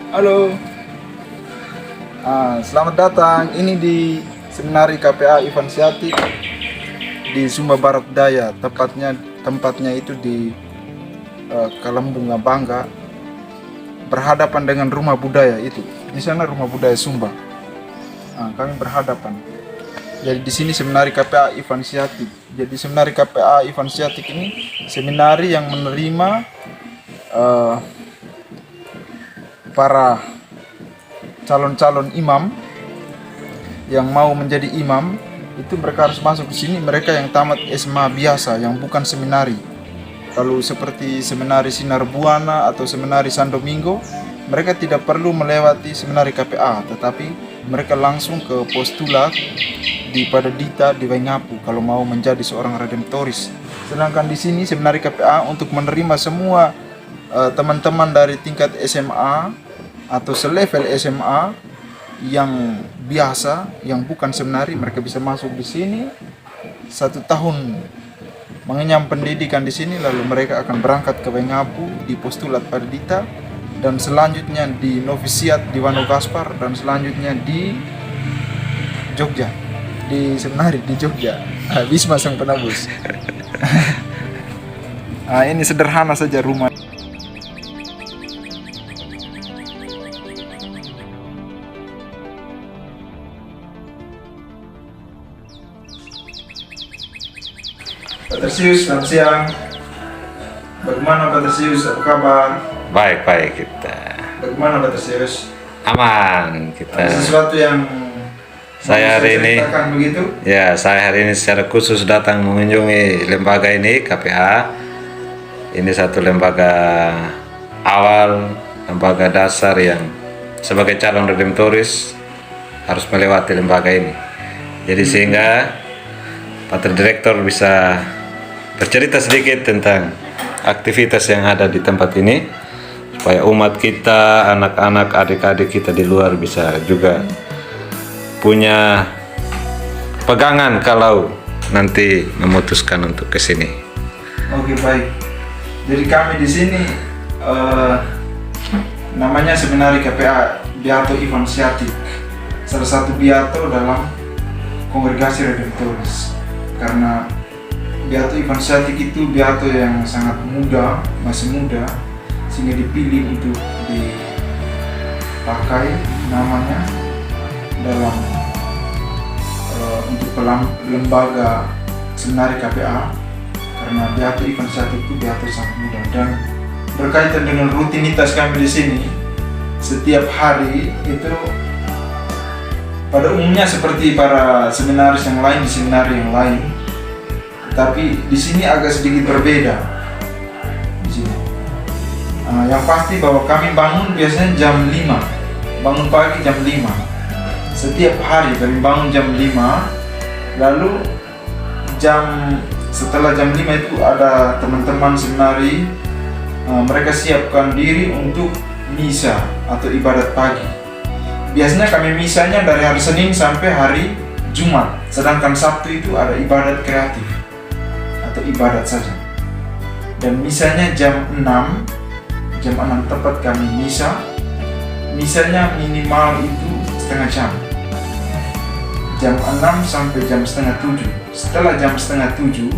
Halo, selamat datang. Ini di Seminari KPA Ivan Siatik di Sumba Barat Daya. Tempatnya itu di Kalambunga Bangga, berhadapan dengan rumah budaya itu. Di sana rumah budaya Sumba. Kami berhadapan. Jadi di sini Seminari KPA Ivan Siatik. Jadi Seminari KPA Ivan Siatik ini seminari yang menerima para calon-calon imam yang mau menjadi imam. Itu mereka harus masuk ke sini. Mereka yang tamat SMA biasa, yang bukan seminari. Kalau seperti seminari Sinar Buana atau seminari San Domingo, mereka tidak perlu melewati seminari KPA, tetapi mereka langsung ke postulat di Padadita di Waingapu kalau mau menjadi seorang redemptoris. Sedangkan di sini seminari KPA untuk menerima semua teman-teman dari tingkat SMA atau selevel SMA yang biasa, yang bukan seminari, mereka bisa masuk di sini 1 tahun mengenyam pendidikan di sini, lalu mereka akan berangkat ke Waingapu di postulat Padadita, dan selanjutnya di novisiat di Wano Gaspar, dan selanjutnya di Jogja, di seminari di Jogja, Wisma Sang Penebus. Ini sederhana saja rumah. Pak Tersius, selamat siang. Bagaimana Pak Tersius, apa kabar? Baik kita. Bagaimana Pak Tersius? Aman kita. Ada sesuatu yang Saya hari ini, ceritakan begitu? ya saya hari ini secara khusus datang mengunjungi lembaga ini, KPA. Ini satu lembaga awal, lembaga dasar yang sebagai calon redemptoris harus melewati lembaga ini. Jadi sehingga Pak Direktur bisa bercerita sedikit tentang aktivitas yang ada di tempat ini, supaya umat kita, anak-anak, adik-adik kita di luar bisa juga punya pegangan kalau nanti memutuskan untuk ke sini. Oke, baik. Jadi kami di sini namanya Seminari KPA Beato Ivan Siatik, salah satu beato dalam kongregasi redemptoris. Karena Beato Ivan Siatik itu beato yang sangat muda, masih muda, sehingga dipilih untuk dipakai namanya dalam untuk lembaga Seminari KPA, karena Beato Ivan Siatik itu beato sangat muda. Dan berkaitan dengan rutinitas kami di sini, setiap hari itu pada umumnya seperti para seminaris yang lain di seminari yang lain, tapi di sini agak sedikit berbeda. Di sini, yang pasti bahwa kami bangun biasanya jam 5, bangun pagi jam 5. Setiap hari kami bangun jam 5, lalu setelah jam 5 itu ada teman-teman seminari, mereka siapkan diri untuk misa atau ibadat pagi. Biasanya kami misanya dari hari Senin sampai hari Jumat, sedangkan Sabtu itu ada ibadat kreatif atau ibadat saja. Dan misanya jam 6 tepat kami misa. Misanya minimal itu setengah jam, jam 6 sampai jam setengah 7. Setelah jam setengah 7,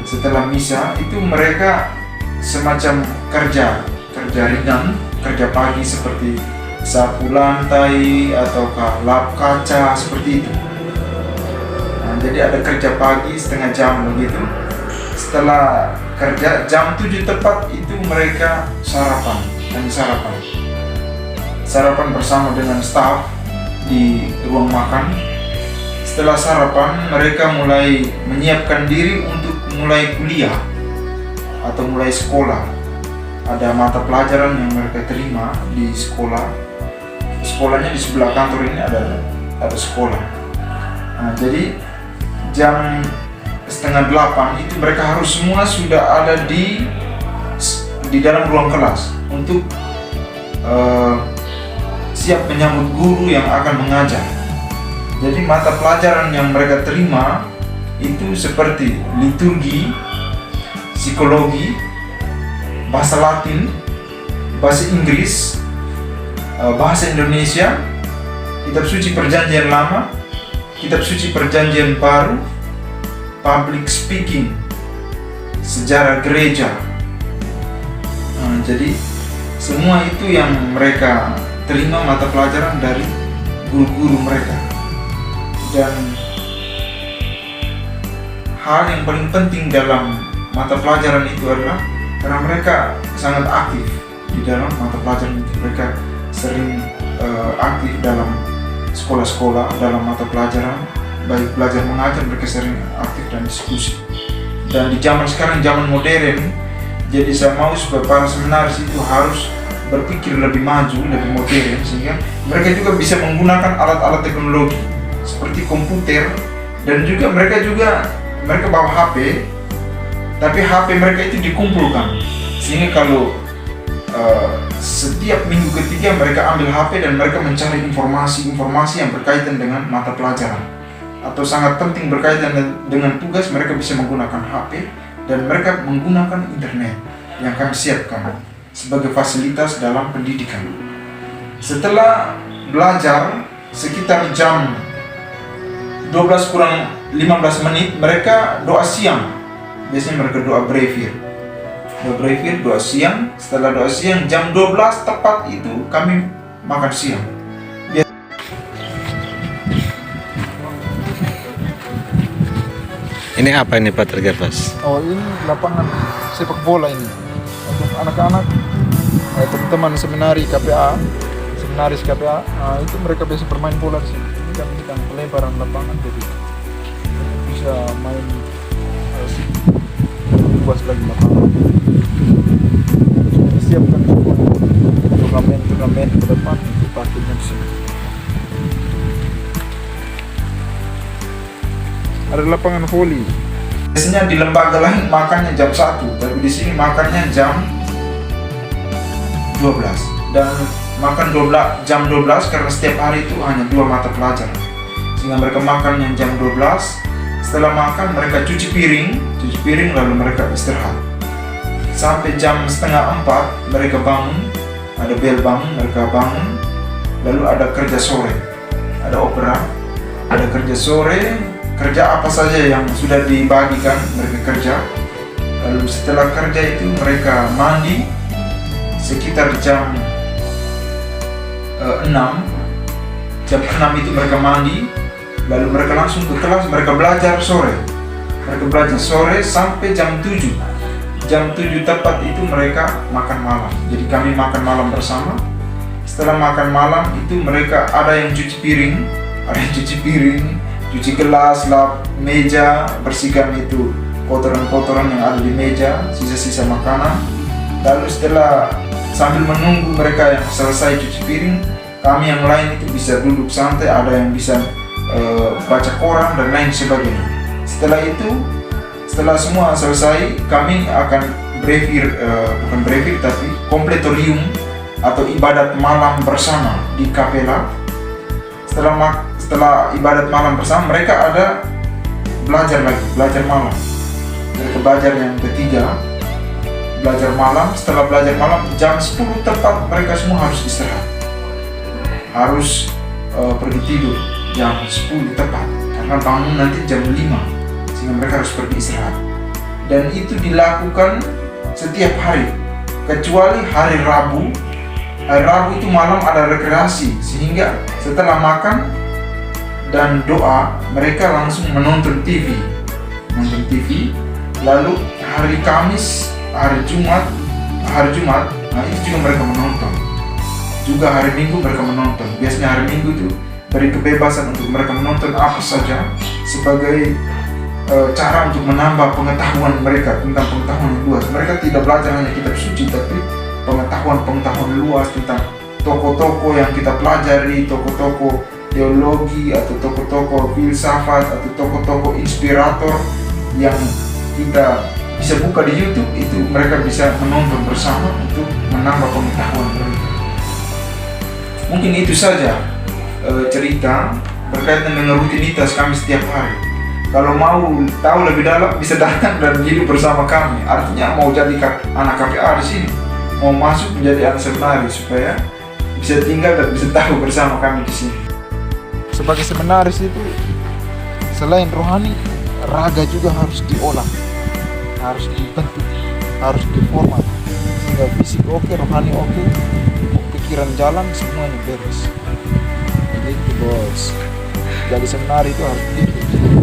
setelah misa itu mereka semacam kerja ringan, kerja pagi seperti sapu lantai ataukah lap kaca seperti itu. Jadi ada kerja pagi setengah jam begitu. Setelah kerja jam 7 tepat itu mereka sarapan bersama dengan staf di ruang makan. Setelah sarapan mereka mulai menyiapkan diri untuk mulai kuliah atau mulai sekolah. Ada mata pelajaran yang mereka terima di sekolah. Sekolahnya di sebelah kantor ini ada sekolah. Jadi jam 7:30 itu mereka harus semua sudah ada di dalam ruang kelas untuk siap menyambut guru yang akan mengajar. Jadi mata pelajaran yang mereka terima itu seperti liturgi, psikologi, bahasa Latin, bahasa Inggris, bahasa Indonesia, kitab suci Perjanjian Lama, kitab suci Perjanjian Baru, public speaking, sejarah gereja. Jadi semua itu yang mereka terima mata pelajaran dari guru-guru mereka. Dan hal yang paling penting dalam mata pelajaran itu adalah karena mereka sangat aktif di dalam mata pelajaran itu. Mereka sering aktif dalam sekolah-sekolah, dalam mata pelajaran, baik belajar mengajar, mereka sering aktif dan diskusi. Dan di zaman sekarang, zaman modern, jadi saya mau supaya para seminaris itu harus berpikir lebih maju, lebih modern, sehingga mereka juga bisa menggunakan alat-alat teknologi seperti komputer, dan juga mereka bawa HP, tapi HP mereka itu dikumpulkan, sehingga kalau setiap minggu ketiga mereka ambil HP dan mereka mencari informasi yang berkaitan dengan mata pelajaran atau sangat penting berkaitan dengan tugas, mereka bisa menggunakan HP dan mereka menggunakan internet yang kami siapkan sebagai fasilitas dalam pendidikan. Setelah belajar sekitar jam 12 kurang 15 menit, mereka doa siang. Biasanya mereka doa brevir, doa siang. Setelah doa siang jam 12 tepat itu kami makan siang. Ini apa ini Pak Gervas? Oh, ini lapangan sepak bola ini untuk anak-anak, teman-teman seminaris KPA, itu mereka biasa bermain bola di sini. Ini kan sedang pelebaran lapangan, jadi bisa main luas lagi lapangan. Disiapkan turnamen ke depan untuk parkirnya di sini. Ada lapangan voli. Biasanya di lembaga lain makannya jam 1, tapi di sini makannya jam 12. Dan makan jam 12 karena setiap hari itu hanya 2 mata pelajaran. Sehingga mereka makannya jam 12. Setelah makan mereka cuci piring lalu mereka istirahat. Sampai jam setengah 4 mereka bangun, ada bel bangun, mereka bangun. Lalu ada kerja sore, ada opera, ada kerja sore. Kerja apa saja yang sudah dibagikan mereka kerja. Lalu setelah kerja itu mereka mandi sekitar jam 6. Jam 6 itu mereka mandi. Lalu mereka langsung ke kelas, mereka belajar sore. Mereka belajar sore sampai jam 7. Jam 7 tepat itu mereka makan malam. Jadi kami makan malam bersama. Setelah makan malam itu mereka ada yang cuci piring, cuci gelas, lap meja, bersihkan itu kotoran-kotoran yang ada di meja, sisa-sisa makanan. Lalu setelah sambil menunggu mereka yang selesai cuci piring, kami yang lain itu bisa duduk santai, ada yang bisa baca koran dan lain sebagainya. Setelah semua selesai, kami akan bukan brevir tapi kompletorium atau ibadat malam bersama di kapela. Setelah ibadat malam bersama, mereka ada belajar malam. Mereka belajar yang ketiga, belajar malam. Setelah belajar malam, jam 10 tepat mereka semua harus istirahat. Harus pergi tidur jam 10 tepat, karena bangun nanti jam 5, sehingga mereka harus pergi istirahat. Dan itu dilakukan setiap hari, kecuali hari Rabu. Hari Rabu itu malam ada rekreasi, sehingga setelah makan dan doa mereka langsung menonton TV. Lalu hari Kamis, hari Jumat, nah itu juga mereka menonton. Juga hari Minggu mereka menonton. Biasanya hari Minggu itu beri kebebasan untuk mereka menonton apa saja sebagai cara untuk menambah pengetahuan mereka tentang pengetahuan yang luas. Mereka tidak belajar hanya kitab suci, tapi pengetahuan luas tentang tokoh-tokoh yang kita pelajari, tokoh-tokoh teologi atau tokoh-tokoh filsafat atau tokoh-tokoh inspirator yang kita bisa buka di YouTube. Itu mereka bisa menonton bersama untuk menambah pengetahuan mereka. Mungkin itu saja cerita berkaitan dengan rutinitas kami setiap hari. Kalau mau tahu lebih dalam bisa datang dan hidup bersama kami. Artinya mau jadi anak KPA di sini, mau masuk menjadi anak seminaris supaya bisa tinggal dan bisa tahu bersama kami di sini. Sebagai seminaris itu selain rohani, raga juga harus diolah, harus dibentuk, harus diformat sehingga fisik oke, rohani oke, pikiran jalan, semuanya beres. Begitu bos. Jadi seminari itu harus begitu.